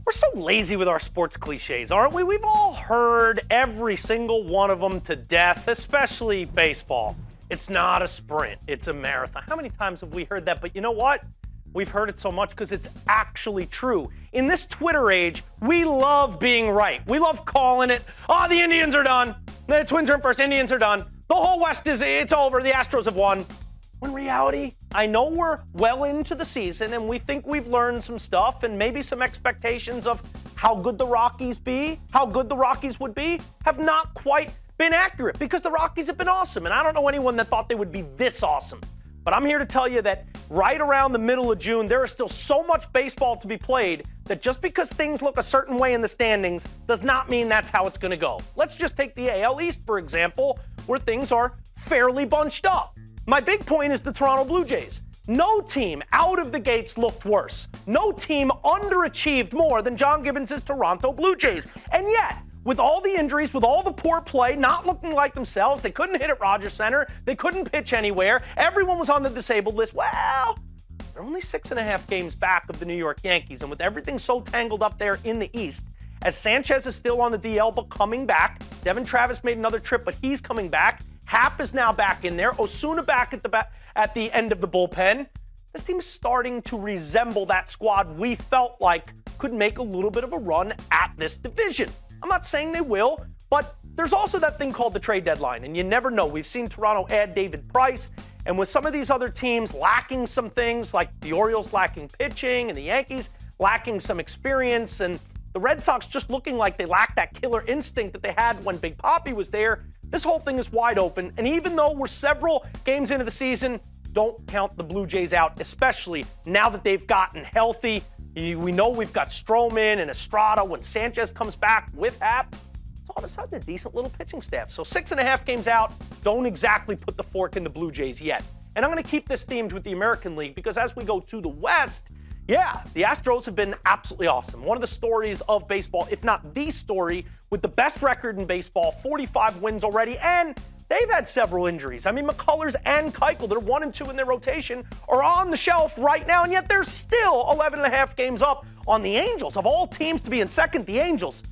We're so lazy with our sports cliches, aren't we? We've all heard every single one of them to death, especially baseball. It's not a sprint, it's a marathon. How many times have we heard that? But you know what? We've heard it so much because it's actually true. In this Twitter age, we love being right. We love calling it, oh, the Indians are done. The Twins are in first, Indians are done. The whole West it's over, the Astros have won. In reality, I know we're well into the season and we think we've learned some stuff and maybe some expectations of how good the Rockies would be, have not quite been accurate because the Rockies have been awesome. And I don't know anyone that thought they would be this awesome. But I'm here to tell you that right around the middle of June, there is still so much baseball to be played that just because things look a certain way in the standings does not mean that's how it's going to go. Let's just take the AL East, for example, where things are fairly bunched up. My big point is the Toronto Blue Jays. No team out of the gates looked worse. No team underachieved more than John Gibbons' Toronto Blue Jays. And yet, with all the injuries, with all the poor play, not looking like themselves, they couldn't hit at Rogers Center, they couldn't pitch anywhere, everyone was on the disabled list. Well, they're only 6.5 games back of the New York Yankees, and with everything so tangled up there in the East, as Sanchez is still on the DL but coming back, Devin Travis made another trip, but he's coming back. Happ is now back in there. Osuna back at the end of the bullpen. This team is starting to resemble that squad we felt like could make a little bit of a run at this division. I'm not saying they will, but there's also that thing called the trade deadline, and you never know. We've seen Toronto add David Price, and with some of these other teams lacking some things, like the Orioles lacking pitching and the Yankees lacking some experience, and the Red Sox just looking like they lack that killer instinct that they had when Big Papi was there, this whole thing is wide open. And even though we're several games into the season, don't count the Blue Jays out, especially now that they've gotten healthy. We know we've got Stroman and Estrada. When Sanchez comes back with Happ, it's all of a sudden a decent little pitching staff. So 6.5 games out, don't exactly put the fork in the Blue Jays yet. And I'm going to keep this themed with the American League because as we go to the West, yeah, the Astros have been absolutely awesome. One of the stories of baseball, if not the story, with the best record in baseball, 45 wins already, and they've had several injuries. I mean, McCullers and Keuchel, they're 1 and 2 in their rotation, are on the shelf right now, and yet they're still 11.5 games up on the Angels. Of all teams to be in second, the Angels.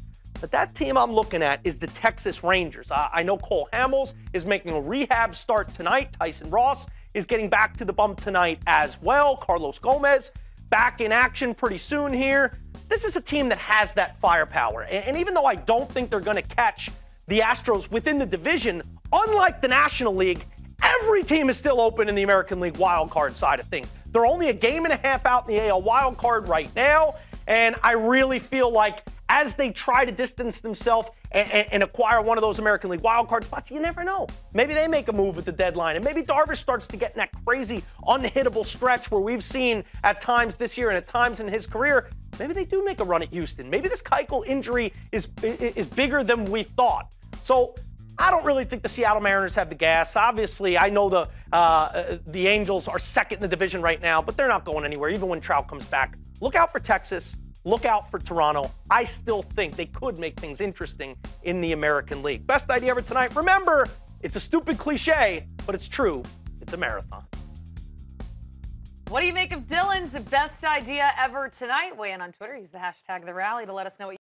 But that team I'm looking at is the Texas Rangers. I know Cole Hamels is making a rehab start tonight. Tyson Ross is getting back to the bump tonight as well. Carlos Gomez back in action pretty soon here. This is a team that has that firepower. And even though I don't think they're going to catch the Astros within the division, unlike the National League, every team is still open in the American League wildcard side of things. They're only a game and a half out in the AL wildcard right now, and I really feel like as they try to distance themselves and acquire one of those American League wildcard spots, you never know. Maybe they make a move at the deadline, and maybe Darvish starts to get in that crazy, unhittable stretch where we've seen at times this year and at times in his career. Maybe they do make a run at Houston. Maybe this Keuchel injury is bigger than we thought. So I don't really think the Seattle Mariners have the gas. Obviously, I know the Angels are second in the division right now, but they're not going anywhere, even when Trout comes back. Look out for Texas. Look out for Toronto. I still think they could make things interesting in the American League. Best idea ever tonight. Remember, it's a stupid cliche, but it's true. It's a marathon. What do you make of Dylan's best idea ever tonight? Weigh in on Twitter. Use the hashtag #TheRally to let us know what you